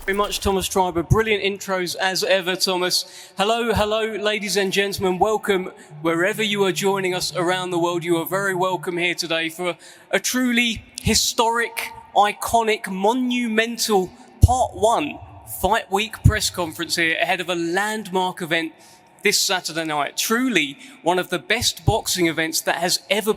Very much, Thomas Triber. Brilliant intros as ever, Thomas. Hello, ladies and gentlemen. Welcome wherever you are joining us around the world. You are very welcome here today for a truly historic, iconic, monumental Part 1 Fight Week press conference here ahead of a landmark event this Saturday night. Truly one of the best boxing events that has ever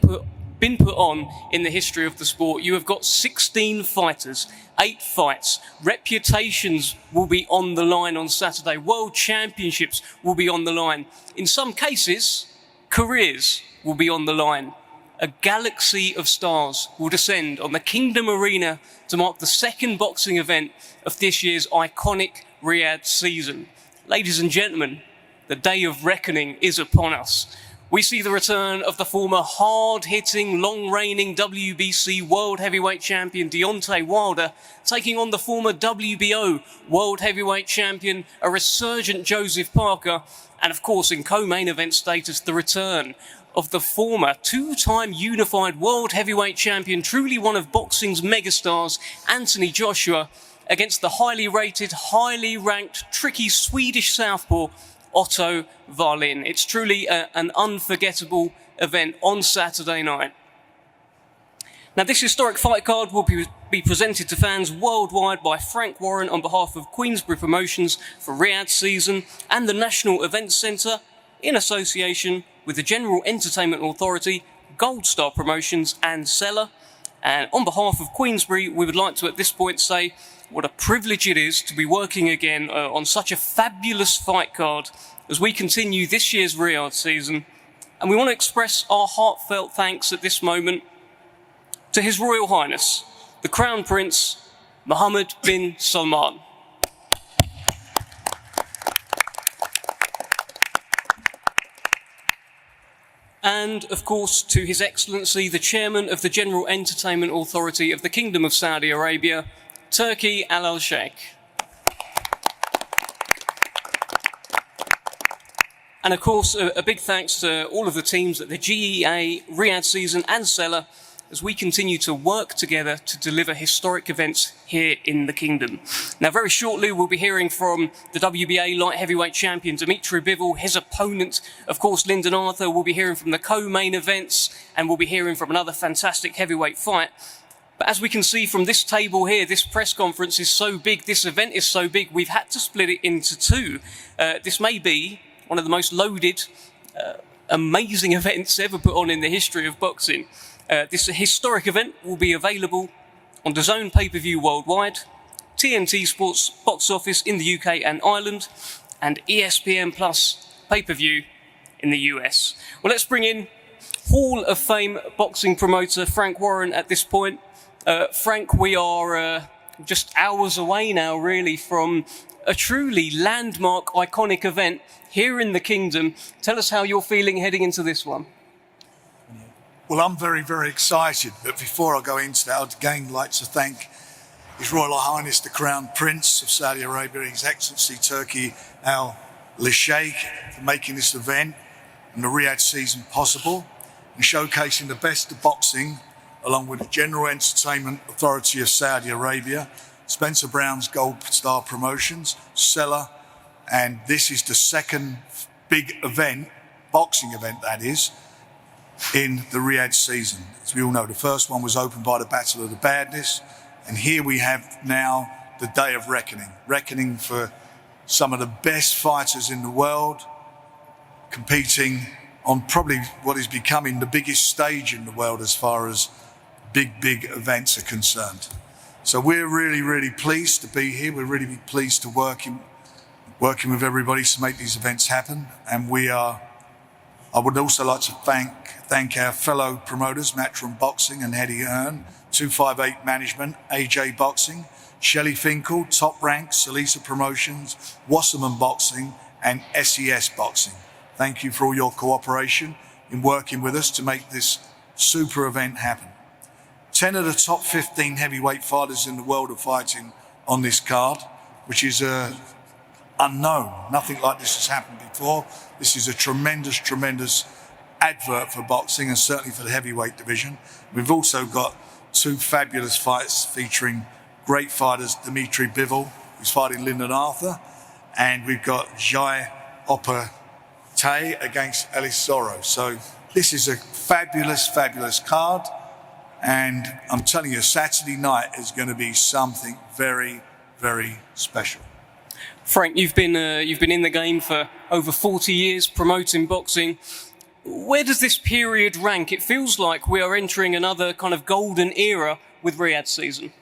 been put on in the history of the sport. You have got 16 fighters, 8 fights. Reputations will be on the line on Saturday. World championships will be on the line. In some cases, careers will be on the line. A galaxy of stars will descend on the Kingdom Arena to mark the second boxing event of this year's iconic Riyadh season. Ladies and gentlemen, the day of reckoning is upon us. We see the return of the former hard-hitting, long-reigning WBC World Heavyweight Champion Deontay Wilder taking on the former WBO World Heavyweight Champion, a resurgent Joseph Parker, and of course in co-main event status, the return of the former two-time unified World Heavyweight Champion, truly one of boxing's megastars, Anthony Joshua, against the highly rated, highly ranked, tricky Swedish southpaw, Otto Wallin. It's truly an unforgettable event on Saturday night. Now, this historic fight card will be presented to fans worldwide by Frank Warren on behalf of Queensberry Promotions for Riyadh season and the National Events Centre in association with the General Entertainment Authority, Gold Star Promotions and Seller. And on behalf of Queensberry, we would like to at this point say what a privilege it is to be working again on such a fabulous fight card as we continue this year's Riyadh season. And we want to express our heartfelt thanks at this moment to His Royal Highness, the Crown Prince Mohammed bin Salman. And, of course, to His Excellency, the Chairman of the General Entertainment Authority of the Kingdom of Saudi Arabia, Turkey Al Sheikh. And of course, a big thanks to all of the teams at the GEA, Riyadh season and Seller as we continue to work together to deliver historic events here in the Kingdom. Now, very shortly, we'll be hearing from the WBA light heavyweight champion, Dmitry Bivol, his opponent, of course, Lyndon Arthur. We'll be hearing from the co-main events, and we'll be hearing from another fantastic heavyweight fight. But as we can see from this table here, this press conference is so big, this event is so big, we've had to split it into two. This may be one of the most loaded, amazing events ever put on in the history of boxing. This historic event will be available on DAZN pay-per-view worldwide, TNT Sports box office in the UK and Ireland, and ESPN Plus pay-per-view in the US. Well, let's bring in Hall of Fame boxing promoter Frank Warren at this point. Frank, we are just hours away now, really, from a truly landmark, iconic event here in the Kingdom. Tell us how you're feeling heading into this one. Well, I'm very, very excited. But before I go into that, I'd again like to thank His Royal Highness, the Crown Prince of Saudi Arabia, His Excellency Turkey Al Sheikh, for making this event and the Riyadh season possible and showcasing the best of boxing along with the General Entertainment Authority of Saudi Arabia, Spencer Brown's Gold Star Promotions, Seller, and this is the second big event, boxing event that is, in the Riyadh season. As we all know, the first one was opened by the Battle of the Badness, and here we have now the Day of Reckoning for some of the best fighters in the world, competing on probably what is becoming the biggest stage in the world as far as big events are concerned. So we're really, really pleased to be here. We're really pleased to working with everybody to make these events happen. And I would also like to thank our fellow promoters, Matchroom Boxing and Eddie Hearn, 258 Management, AJ Boxing, Shelley Finkel, Top Rank, Salisa Promotions, Wasserman Boxing, and SES Boxing. Thank you for all your cooperation in working with us to make this super event happen. 10 of the top 15 heavyweight fighters in the world are fighting on this card, which is unknown. Nothing like this has happened before. This is a tremendous advert for boxing and certainly for the heavyweight division. We've also got two fabulous fights featuring great fighters, Dmitry Bivol who's fighting Lyndon Arthur, and we've got Opetaia against Ellis Zorro. So this is a fabulous, fabulous card, and I'm telling you, Saturday night is going to be something very, very special. Frank, you've been in the game for over 40 years, promoting boxing. Where does this period rank? It feels like we are entering another kind of golden era with Riyadh season.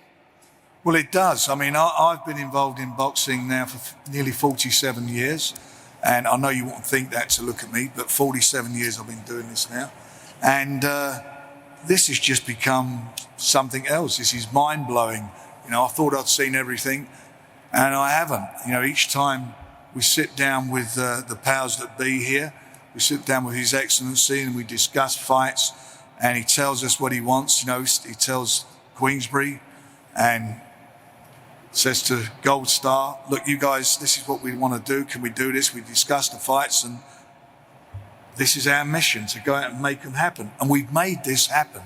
Well, it does. I mean, I've been involved in boxing now for nearly 47 years, and I know you won't think that to look at me, but 47 years I've been doing this now, and this has just become something else. This is mind-blowing. You know, I thought I'd seen everything, and I haven't. You know, each time we sit down with the powers that be here, we sit down with His Excellency and we discuss fights, and he tells us what he wants. You know, he tells Queensbury and says to Gold Star, look, you guys, this is what we want to do. Can we do this? We discuss the fights, and this is our mission, to go out and make them happen. And we've made this happen.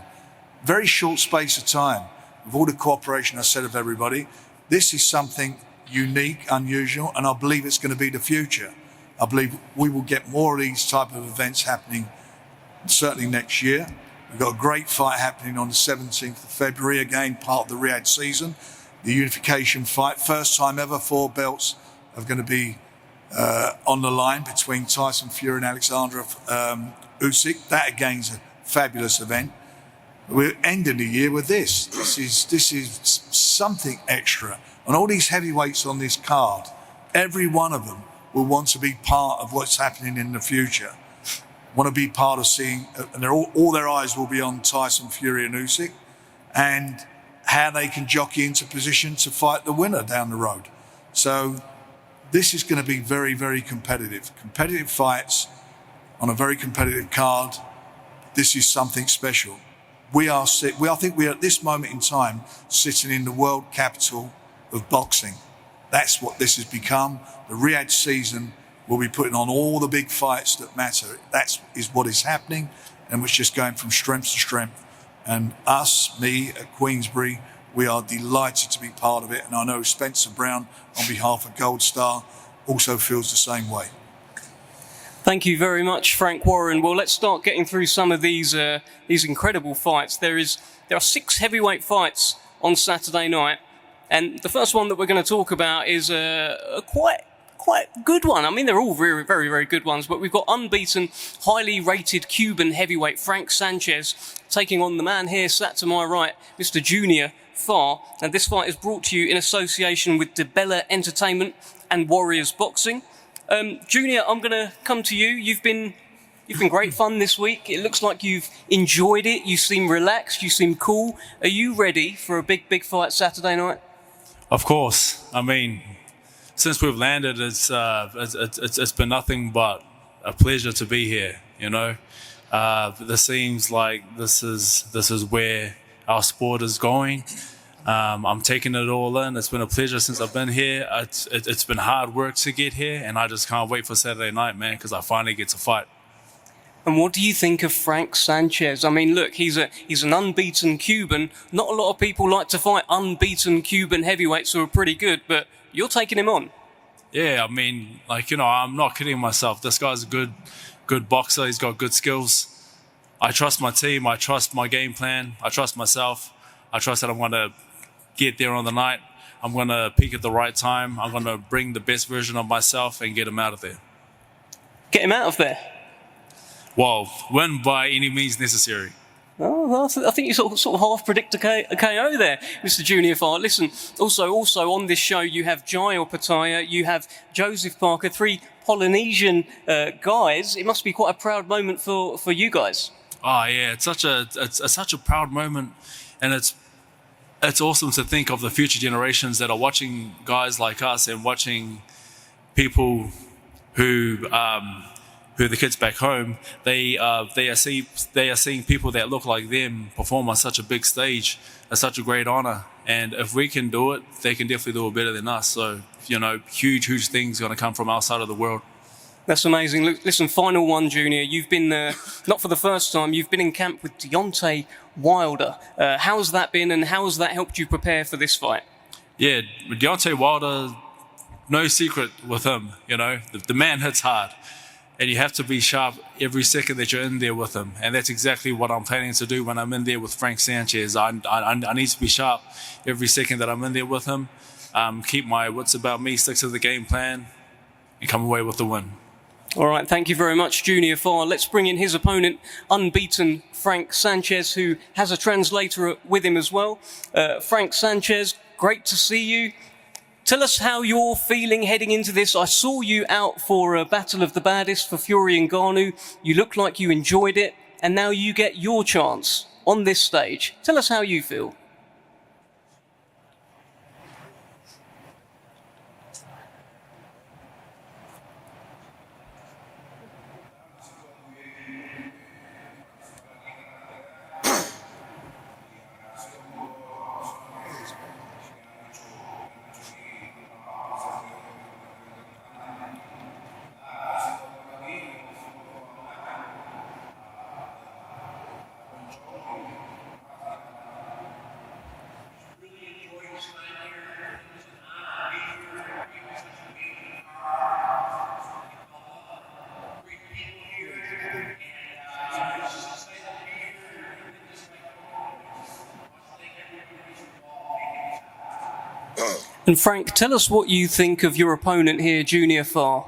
Very short space of time. With all the cooperation I said of everybody, this is something unique, unusual, and I believe it's going to be the future. I believe we will get more of these type of events happening certainly next year. We've got a great fight happening on the 17th of February, again, part of the Riyadh season. The unification fight, first time ever 4 belts are going to be on the line between Tyson Fury and Alexander Usyk. That again is a fabulous event. We're ending the year with this. This is something extra. And all these heavyweights on this card, every one of them will want to be part of what's happening in the future. Want to be part of seeing, and all their eyes will be on Tyson Fury and Usyk, and how they can jockey into position to fight the winner down the road. So this is going to be very, very competitive. Competitive fights on a very competitive card. This is something special. I think we are at this moment in time sitting in the world capital of boxing. That's what this has become. The Riyadh season will be putting on all the big fights that matter. That is what is happening, and we're just going from strength to strength. And me at Queensbury, we are delighted to be part of it. And I know Spencer Brown, on behalf of Gold Star, also feels the same way. Thank you very much, Frank Warren. Well, let's start getting through some of these incredible fights. There are 6 heavyweight fights on Saturday night, and the first one that we're going to talk about is a quite good one. I mean, they're all very, very, very good ones, but we've got unbeaten, highly rated Cuban heavyweight Frank Sanchez taking on the man here sat to my right, Mr. Junior Farr. And this fight is brought to you in association with DeBella Entertainment and Warriors Boxing. Junior, I'm going to come to you. You've been great fun this week. It looks like you've enjoyed it. You seem relaxed. You seem cool. Are you ready for a big, big fight Saturday night? Of course. I mean, since we've landed, it's been nothing but a pleasure to be here. You know, this seems like this is where our sport is going. I'm taking it all in. It's been a pleasure since I've been here. It's been hard work to get here, and I just can't wait for Saturday night, man, because I finally get to fight. And what do you think of Frank Sanchez? I mean, look, he's an unbeaten Cuban. Not a lot of people like to fight unbeaten Cuban heavyweights who are pretty good, but you're taking him on. Yeah, I mean, like, you know, I'm not kidding myself. This guy's a good boxer. He's got good skills. I trust my team. I trust my game plan. I trust myself. I trust that I'm going to get there on the night. I'm going to peak at the right time. I'm going to bring the best version of myself and get him out of there. Get him out of there? Well, win by any means necessary. Oh, well, I think you sort of half predict a KO there, Mr. Junior Farr. Listen, also on this show you have Jai Opetaia, you have Joseph Parker, 3 Polynesian guys. It must be quite a proud moment for you guys. Oh yeah, it's such a proud moment, and it's awesome to think of the future generations that are watching guys like us and watching people who the kids back home, they are seeing people that look like them perform on such a big stage. It's such a great honor, and if we can do it, they can definitely do it better than us. So, you know, huge things going to come from our side of the world. That's amazing. Look, listen, final one, Junior. You've been not for the first time. You've been in camp with Deontay Wilder. How's that been, and how's that helped you prepare for this fight? Yeah, Deontay Wilder, no secret with him, you know. The man hits hard. And you have to be sharp every second that you're in there with him. And that's exactly what I'm planning to do when I'm in there with Frank Sanchez. I need to be sharp every second that I'm in there with him. Keep my wits about me, stick to the game plan, and come away with the win. All right, thank you very much, Junior Farr. Let's bring in his opponent, unbeaten Frank Sanchez, who has a translator with him as well. Frank Sanchez, great to see you. Tell us how you're feeling heading into this. I saw you out for a Battle of the Baddest for Fury and Ngannou. You look like you enjoyed it, and now you get your chance on this stage. Tell us how you feel. And Frank, tell us what you think of your opponent here, Junior Farr.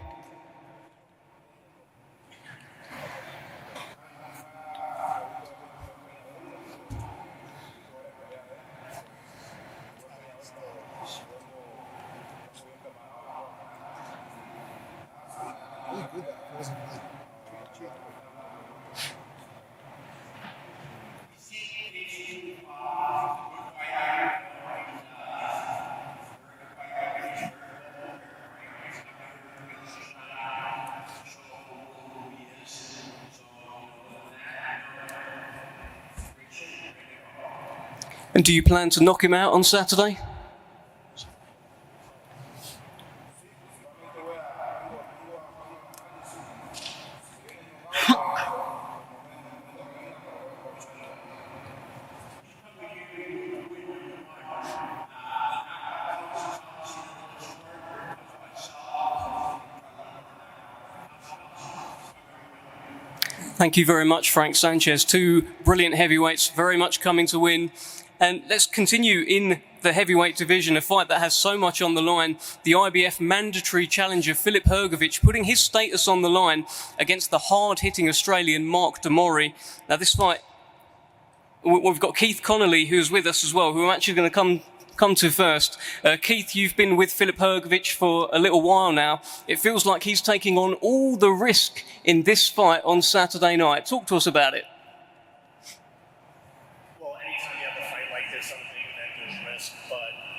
And do you plan to knock him out on Saturday? Thank you very much, Frank Sanchez. Two brilliant heavyweights, very much coming to win. And let's continue in the heavyweight division, a fight that has so much on the line. The IBF mandatory challenger, Filip Hrgovic, putting his status on the line against the hard-hitting Australian Mark de Mori. Now, this fight, we've got Keith Connolly, who's with us as well, who I'm actually going to come to first. Keith, you've been with Filip Hrgovic for a little while now. It feels like he's taking on all the risk in this fight on Saturday night. Talk to us about it.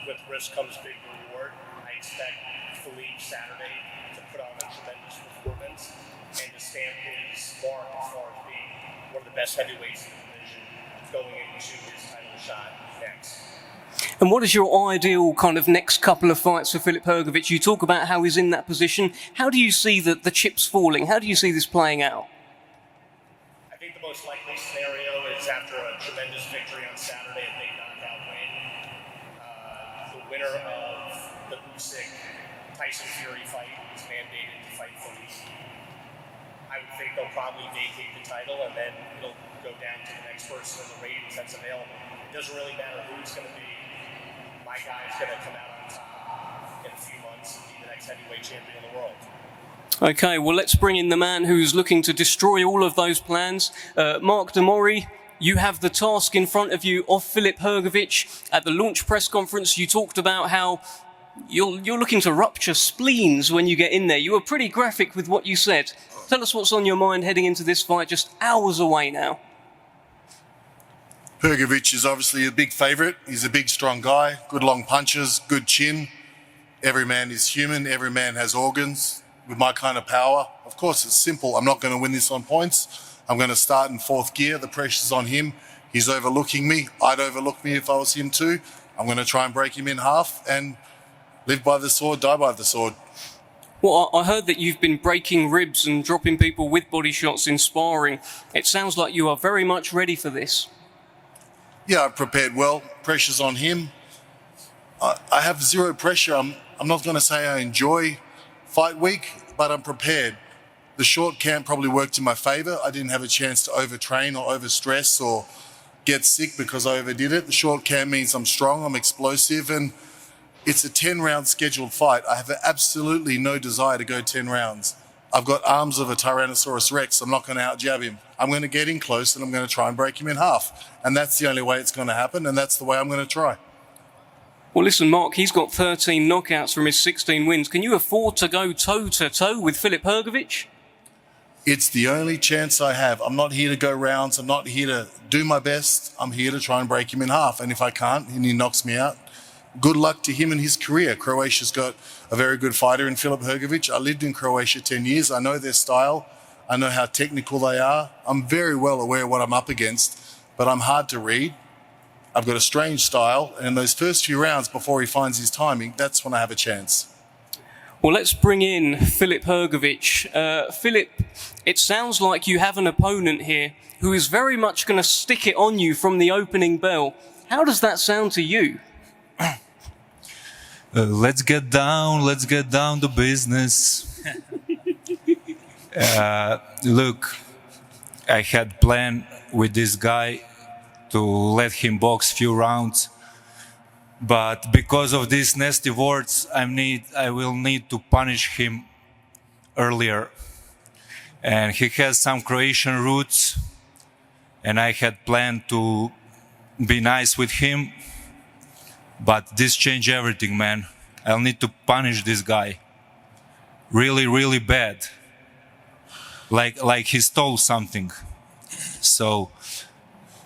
With risk comes big reward. I expect Filip Saturday to put on a tremendous performance and to stamp his mark as far as being one of the best heavyweights in the division going into his title shot next. And what is your ideal kind of next couple of fights for Filip Hrgovic? You talk about how he's in that position. How do you see the chips falling? How do you see this playing out? I think the most likely scenario is after a tremendous victory on Saturday, a big knockout win. The winner of the Usyk Tyson Fury fight is mandated to fight Filip. I would think they'll probably vacate the title and then it'll go down to the next person in the ratings that's available. It doesn't really matter who it's going to be. My guy's going to come out on top in a few months and be the next heavyweight champion in the world. Okay, well, let's bring in the man who's looking to destroy all of those plans. Mark de Mori, you have the task in front of you of Filip Hrgovic. At the launch press conference, you talked about how you're looking to rupture spleens when you get in there. You were pretty graphic with what you said. Tell us what's on your mind heading into this fight just hours away now. Hrgovic is obviously a big favourite. He's a big, strong guy, good long punches, good chin. Every man is human. Every man has organs. With my kind of power, of course, it's simple. I'm not going to win this on points. I'm going to start in fourth gear. The pressure's on him. He's overlooking me. I'd overlook me if I was him too. I'm going to try and break him in half and live by the sword, die by the sword. Well, I heard that you've been breaking ribs and dropping people with body shots in sparring. It sounds like you are very much ready for this. Yeah, I've prepared well. Pressure's on him. I have zero pressure. I'm not going to say I enjoy fight week, but I'm prepared. The short camp probably worked in my favor. I didn't have a chance to overtrain or overstress or get sick because I overdid it. The short camp means I'm strong, I'm explosive, and it's a 10-round scheduled fight. I have absolutely no desire to go 10 rounds. I've got arms of a Tyrannosaurus Rex. I'm not going to out-jab him. I'm going to get in close and I'm going to try and break him in half. And that's the only way it's going to happen, and that's the way I'm going to try. Well, listen, Mark, he's got 13 knockouts from his 16 wins. Can you afford to go toe-to-toe with Filip Hrgovic? It's the only chance I have. I'm not here to go rounds. I'm not here to do my best. I'm here to try and break him in half. And if I can't and he knocks me out, good luck to him in his career. Croatia's got a very good fighter in Filip Hrgovic. I lived in Croatia 10 years. I know their style. I know how technical they are. I'm very well aware of what I'm up against, but I'm hard to read. I've got a strange style. And in those first few rounds before he finds his timing, that's when I have a chance. Well, let's bring in Filip Hrgovic. Filip, it sounds like you have an opponent here who is very much going to stick it on you from the opening bell. How does that sound to you? Let's get down to business. Look, I had planned with this guy to let him box few rounds, but because of these nasty words, I will need to punish him earlier. And he has some Croatian roots, and I had planned to be nice with him, but this changed everything, man. I'll need to punish this guy. Really, really bad. Like he stole something. So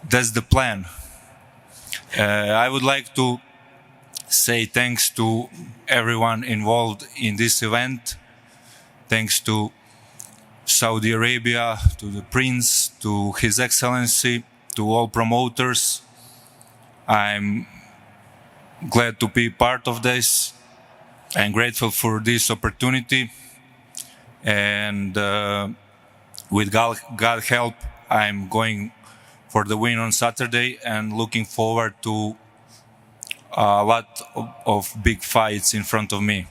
that's the plan. I would like to say thanks to everyone involved in this event. Thanks to Saudi Arabia, to the Prince, to His Excellency, to all promoters. I'm glad to be part of this. I'm grateful for this opportunity. And with God help, I'm going for the win on Saturday and looking forward to a lot of big fights in front of me.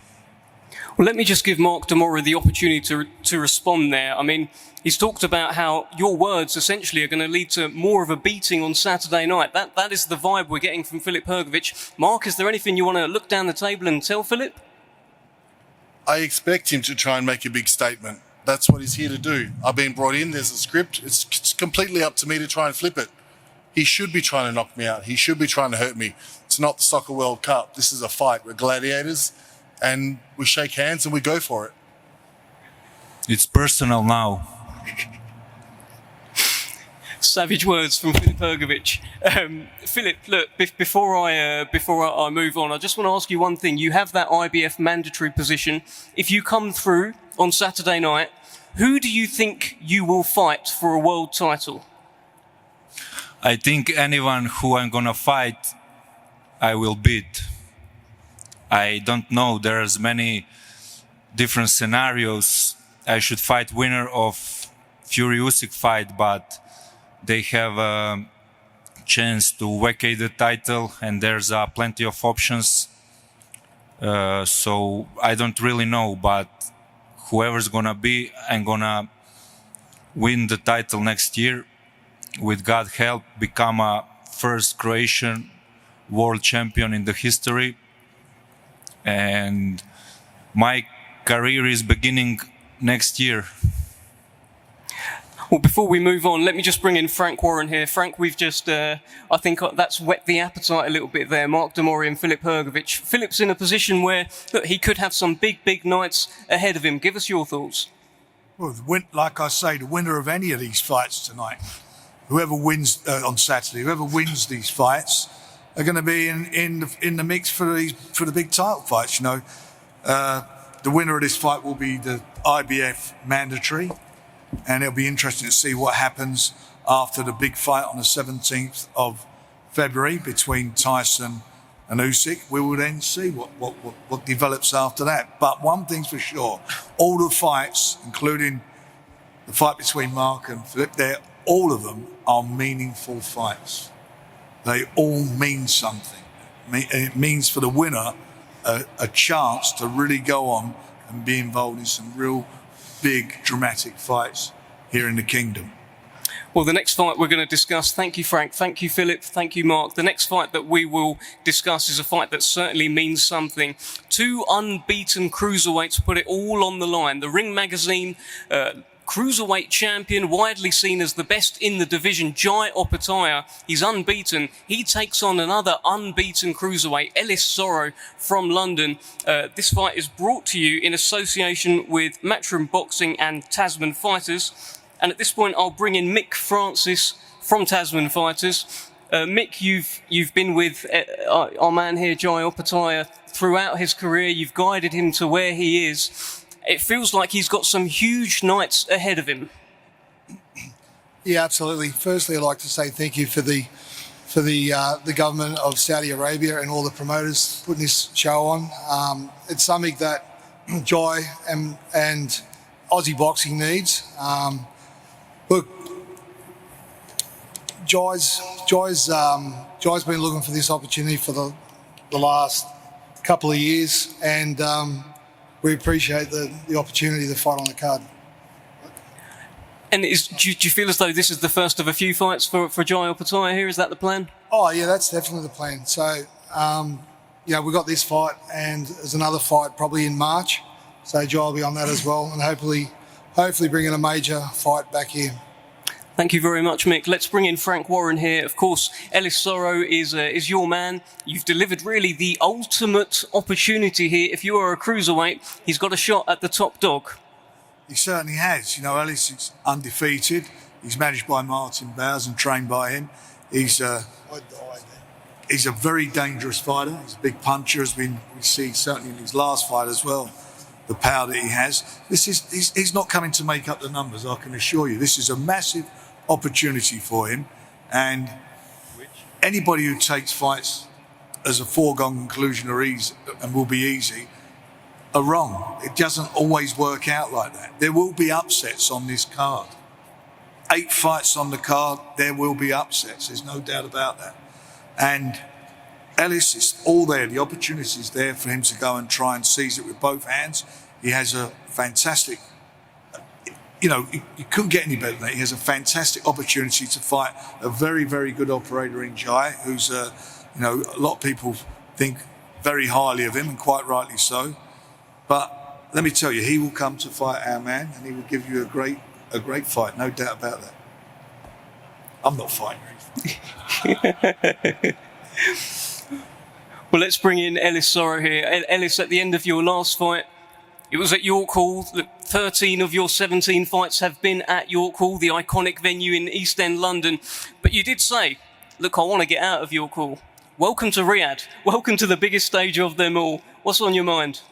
Well, let me just give Mark Mori the opportunity to respond there. I mean, he's talked about how your words essentially are going to lead to more of a beating on Saturday night. That is the vibe we're getting from Filip Hrgovic. Mark, is there anything you want to look down the table and tell Filip? I expect him to try and make a big statement. That's what he's here to do. I've been brought in, there's a script. It's completely up to me to try and flip it. He should be trying to knock me out. He should be trying to hurt me. It's not the Soccer World Cup. This is a fight. We're gladiators, and we shake hands and we go for it. It's personal now. Savage words from Filip Hrgovic. Filip, look, before I move on, I just want to ask you one thing. You have that IBF mandatory position. If you come through on Saturday night, who do you think you will fight for a world title? I think anyone who I'm gonna fight, I will beat. I don't know. There's many different scenarios. I should fight winner of Fury Usyk fight, but they have a chance to vacate the title, and there's plenty of options. So I don't really know, but whoever's gonna be, I'm gonna win the title next year. With God's help, become a first Croatian world champion in the history. And my career is beginning next year. Well, before we move on, let me just bring in Frank Warren here. Frank, we've just, I think that's whet the appetite a little bit there. Mark Mori and Filip Hrgovic. Filip's in a position where, look, he could have some big nights ahead of him. Give us your thoughts. Well, like I say, the winner of any of these fights tonight, whoever wins on Saturday, whoever wins these fights, are going to be in the mix for the big title fights. You know, the winner of this fight will be the IBF mandatory, and it'll be interesting to see what happens after the big fight on the 17th of February between Tyson and Usyk. We will then see what develops after that. But one thing's for sure, all the fights, including the fight between Mark and Filip, all of them are meaningful fights. They all mean something. It means for the winner a chance to really go on and be involved in some real big, dramatic fights here in the Kingdom. Well, the next fight we're going to discuss, thank you, Frank, thank you, Filip, thank you, Mark. The next fight that we will discuss is a fight that certainly means something. Two unbeaten cruiserweights put it all on the line. The Ring Magazine Cruiserweight champion, widely seen as the best in the division, Jai Opetaia. He's unbeaten. He takes on another unbeaten cruiserweight, Ellis Soro from London. This fight is brought to you in association with Matchroom Boxing and Tasman Fighters. And at this point, I'll bring in Mick Francis from Tasman Fighters. Mick, you've been with our man here, Jai Opetaia, throughout his career. You've guided him to where he is. It feels like he's got some huge nights ahead of him. Yeah, absolutely. Firstly, I'd like to say thank you for the government of Saudi Arabia and all the promoters putting this show on. It's something that Jai and Aussie boxing needs. Look, Jai's been looking for this opportunity for the last couple of years, and we appreciate the opportunity to fight on the card. And do you feel as though this is the first of a few fights for Jai Opetaia here? Is that the plan? Oh, yeah, that's definitely the plan. So, we got this fight, and there's another fight probably in March. So Jai will be on that as well, and hopefully bring in a major fight back here. Thank you very much, Mick. Let's bring in Frank Warren here. Of course, Ellis Soro is your man. You've delivered really the ultimate opportunity here. If you are a cruiserweight, he's got a shot at the top dog. He certainly has. You know, Ellis is undefeated. He's managed by Martin Bowers and trained by him. He's a very dangerous fighter. He's a big puncher, as we see certainly in his last fight as well. The power that he has. He's not coming to make up the numbers, I can assure you. This is a massive opportunity for him, and anybody who takes fights as a foregone conclusion or easy and will be easy are wrong. It doesn't always work out like that. There will be upsets on this card. 8 fights on the card, there will be upsets. There's no doubt about that. And Ellis is all there. The opportunity is there for him to go and try and seize it with both hands. He has a fantastic, you couldn't get any better than that. He has a fantastic opportunity to fight a very, very good operator in Jai, who's, a lot of people think very highly of him, and quite rightly so. But let me tell you, he will come to fight our man, and he will give you a great fight, no doubt about that. I'm not fighting anything. Well, let's bring in Ellis Soro here. Ellis, at the end of your last fight, it was at York Hall. 13 of your 17 fights have been at York Hall, the iconic venue in East End London. But you did say, look, I want to get out of York Hall. Welcome to Riyadh. Welcome to the biggest stage of them all. What's on your mind?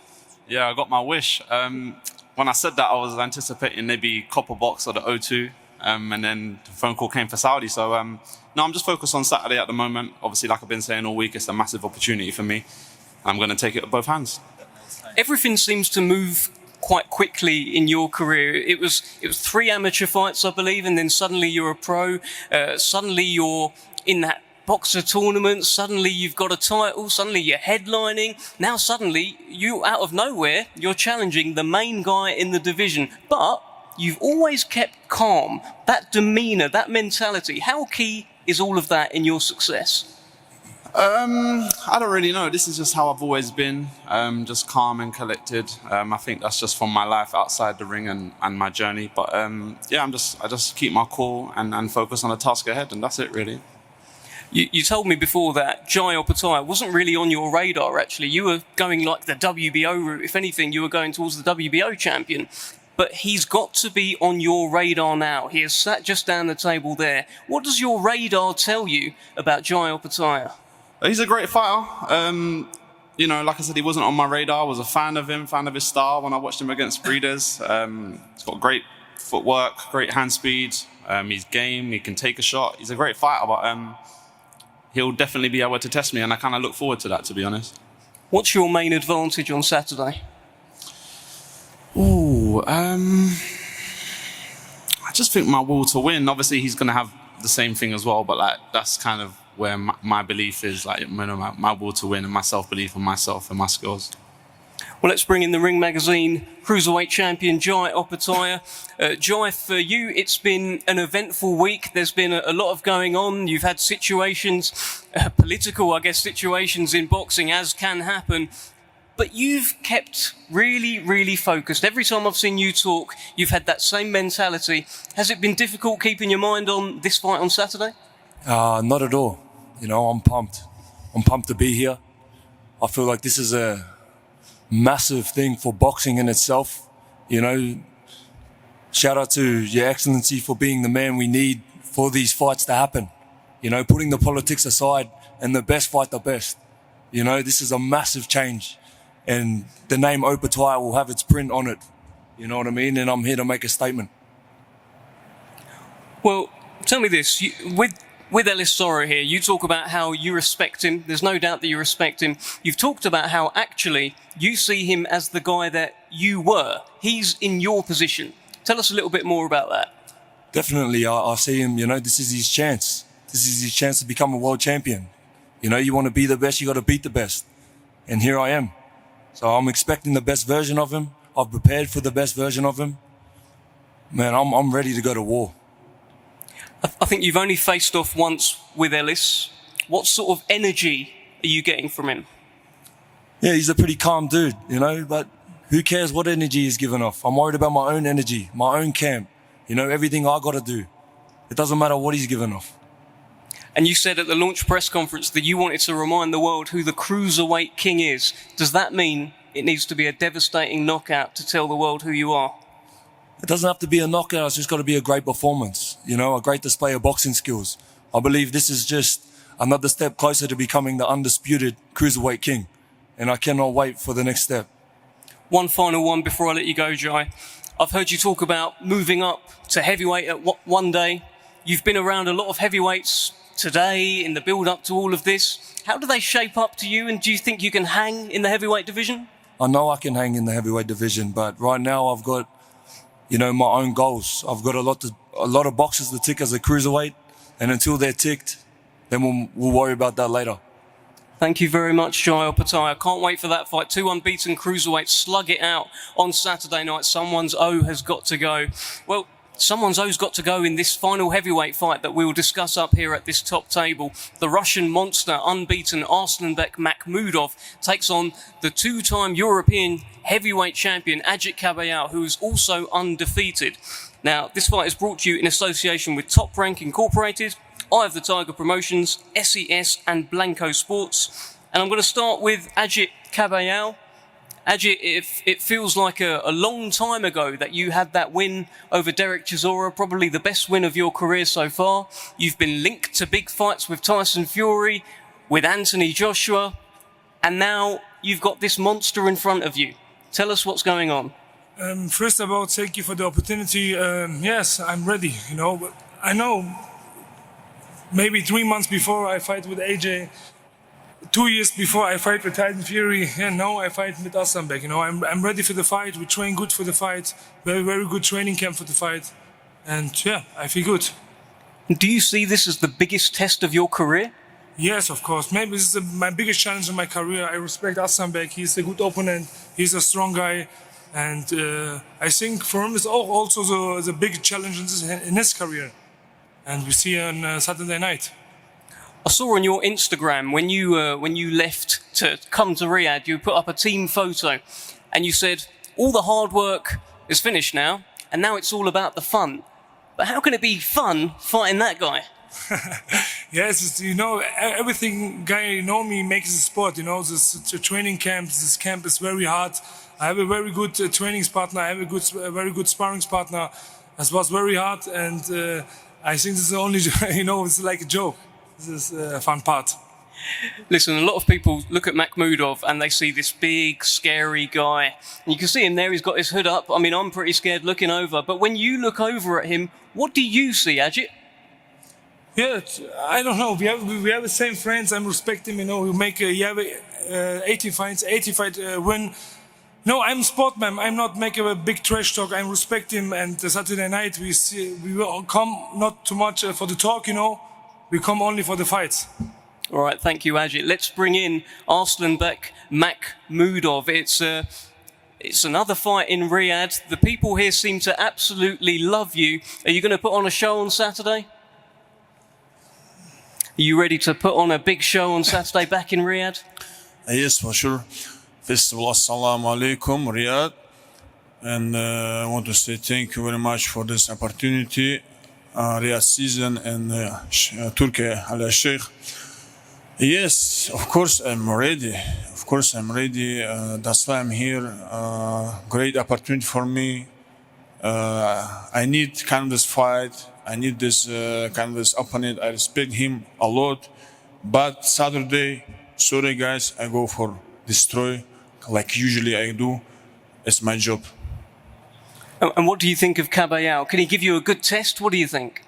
Yeah, I got my wish. When I said that, I was anticipating maybe Copper Box or the O2, and then the phone call came for Saudi. So, no, I'm just focused on Saturday at the moment. Obviously, like I've been saying all week, it's a massive opportunity for me. I'm going to take it with both hands. Everything seems to move quite quickly in your career. It was 3 amateur fights, I believe, and then suddenly you're a pro. Suddenly you're in that boxer tournament. Suddenly you've got a title. Suddenly you're headlining. Now suddenly you, out of nowhere, you're challenging the main guy in the division. But you've always kept calm. That demeanour, that mentality. How key is all of that in your success? I don't really know. This is just how I've always been, just calm and collected. I think that's just from my life outside the ring and my journey. But I just keep my cool and focus on the task ahead, and that's it really. You told me before that Jai Opetaia wasn't really on your radar, actually. You were going like the WBO route. If anything, you were going towards the WBO champion. But he's got to be on your radar now. He has sat just down the table there. What does your radar tell you about Jai Opetaia? He's a great fighter. Like I said, he wasn't on my radar. I was a fan of him, fan of his style when I watched him against Breeders. He's got great footwork, great hand speed. He's game, he can take a shot. He's a great fighter, but he'll definitely be able to test me, and I kind of look forward to that, to be honest. What's your main advantage on Saturday? I just think my will to win. Obviously, he's going to have the same thing as well, but that's kind of where my belief is, like, my will to win and my self-belief in myself and my skills. Well, let's bring in the Ring Magazine Cruiserweight champion, Jai Opetaia. Jai, for you, it's been an eventful week. There's been a lot of going on. You've had situations, political, I guess, situations in boxing, as can happen. But you've kept really, really focused. Every time I've seen you talk, you've had that same mentality. Has it been difficult keeping your mind on this fight on Saturday? Not at all. You know, I'm pumped. I'm pumped to be here. I feel like this is a massive thing for boxing in itself. You know, shout out to Your Excellency for being the man we need for these fights to happen. You know, putting the politics aside and the best fight the best. You know, this is a massive change. And the name Opetaia will have its print on it. You know what I mean? And I'm here to make a statement. Well, tell me this. With Ellis Soro here, you talk about how you respect him. There's no doubt that you respect him. You've talked about how actually you see him as the guy that you were. He's in your position. Tell us a little bit more about that. Definitely, I see him, you know, this is his chance. This is his chance to become a world champion. You know, you want to be the best, you got to beat the best. And here I am. So I'm expecting the best version of him. I've prepared for the best version of him. Man, I'm ready to go to war. I think you've only faced off once with Ellis. What sort of energy are you getting from him? Yeah, he's a pretty calm dude, you know, but who cares what energy he's giving off? I'm worried about my own energy, my own camp, you know, everything I got to do. It doesn't matter what he's giving off. And you said at the launch press conference that you wanted to remind the world who the Cruiserweight King is. Does that mean it needs to be a devastating knockout to tell the world who you are? It doesn't have to be a knockout, it's just got to be a great performance, you know, a great display of boxing skills. I believe this is just another step closer to becoming the undisputed Cruiserweight King. And I cannot wait for the next step. One final one before I let you go, Jai. I've heard you talk about moving up to heavyweight at one day. You've been around a lot of heavyweights today in the build-up to all of this. How do they shape up to you, and do you think you can hang in the heavyweight division? I know I can hang in the heavyweight division, but right now I've got, you know, my own goals. I've got a lot of boxes to tick as a cruiserweight, and until they're ticked, then we'll worry about that later. Thank you very much, Jai Opetaia. Can't wait for that fight. 2 unbeaten cruiserweights slug it out on Saturday night. Someone's O has got to go. Well, someone's O's got to go in this final heavyweight fight that we will discuss up here at this top table. The Russian monster, unbeaten Arslanbek Makhmudov, takes on the 2-time European heavyweight champion Agit Kabayel, who is also undefeated. Now, this fight is brought to you in association with Top Rank Incorporated, Eye of the Tiger Promotions, SES and Blanco Sports. And I'm going to start with Agit Kabayel. Agit, it feels like a long time ago that you had that win over Derek Chisora, probably the best win of your career so far. You've been linked to big fights with Tyson Fury, with Anthony Joshua, and now you've got this monster in front of you. Tell us what's going on. First of all, thank you for the opportunity. Yes, I'm ready. You know, I know maybe 3 months before I fight with AJ, 2 years before I fight with Tyson Fury, and now I fight with Arslanbek. You know, I'm ready for the fight. We train good for the fight. Very, very good training camp for the fight. And yeah, I feel good. Do you see this as the biggest test of your career? Yes, of course. Maybe this is my biggest challenge in my career. I respect Arslanbek. He's a good opponent. He's a strong guy. And I think for him it's also the big challenge in his career. And we see on Saturday night. I saw on your Instagram when you left to come to Riyadh, you put up a team photo and you said, all the hard work is finished now, and now it's all about the fun. But how can it be fun fighting that guy? Yes, you know, everything guy you know me makes a sport. You know, this training camp, this camp is very hard. I have a very good training partner. I have a very good sparring partner. This was very hard, and I think this is only, you know, it's like a joke. This is a fun part. Listen, a lot of people look at Makhmudov and they see this big, scary guy. And you can see him there, he's got his hood up. I mean, I'm pretty scared looking over. But when you look over at him, what do you see, Agit? Yeah, I don't know. We have the same friends. I respect him. You know, we make 80 fight win. No, I'm sportman. I'm not making a big trash talk. I respect him. And Saturday night we will come not too much for the talk. You know, we come only for the fights. All right, thank you, Agit. Let's bring in Arslanbek Makhmudov. It's another fight in Riyadh. The people here seem to absolutely love you. Are you going to put on a show on Saturday? Are you ready to put on a big show on Saturday back in Riyadh? Yes, for sure. First of all, assalamu alaikum, Riyadh. And I want to say thank you very much for this opportunity. Riyadh season and Turkey ala Sheikh. Yes, of course I'm ready. Of course I'm ready. That's why I'm here. Great opportunity for me. I need kind of this fight. I need this kind of this opponent. I respect him a lot. But Saturday, sorry guys, I go for destroy like usually I do. It's my job. And what do you think of Kabayel? Can he give you a good test? What do you think?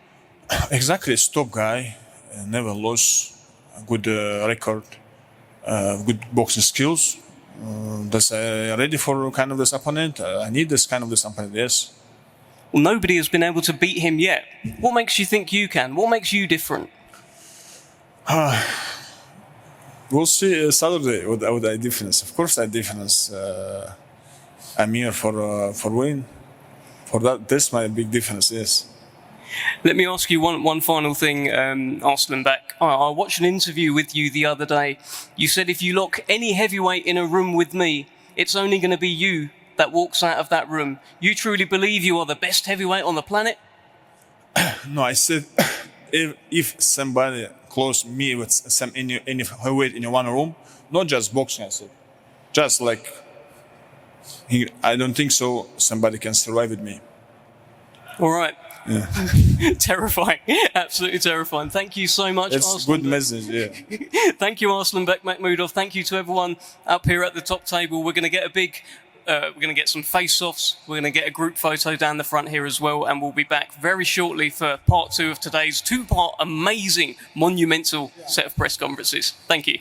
Exactly, a top guy. Never lost. A good record. Good boxing skills. That's ready for kind of this opponent. I need this kind of this opponent, yes. Well, nobody has been able to beat him yet. What makes you think you can? What makes you different? We'll see Saturday with that difference. Of course, that difference. I'm here for win. For that, that's my big difference. Yes. Let me ask you one final thing, Arslanbek. I watched an interview with you the other day. You said if you lock any heavyweight in a room with me, it's only going to be you that walks out of that room. You truly believe you are the best heavyweight on the planet? No, I said if somebody close me with some any heavyweight in one room, not just boxing. I said, just like I don't think so. Somebody can survive with me. All right. Yeah. Terrifying. Absolutely terrifying. Thank you so much, It's Arslanbek. good message, yeah. Thank you, Arslanbek Makhmudov. Thank you to everyone up here at the top table. We're going to get we're going to get some face-offs. We're going to get a group photo down the front here as well, and we'll be back very shortly for part 2 of today's 2-part amazing, monumental set of press conferences. Thank you.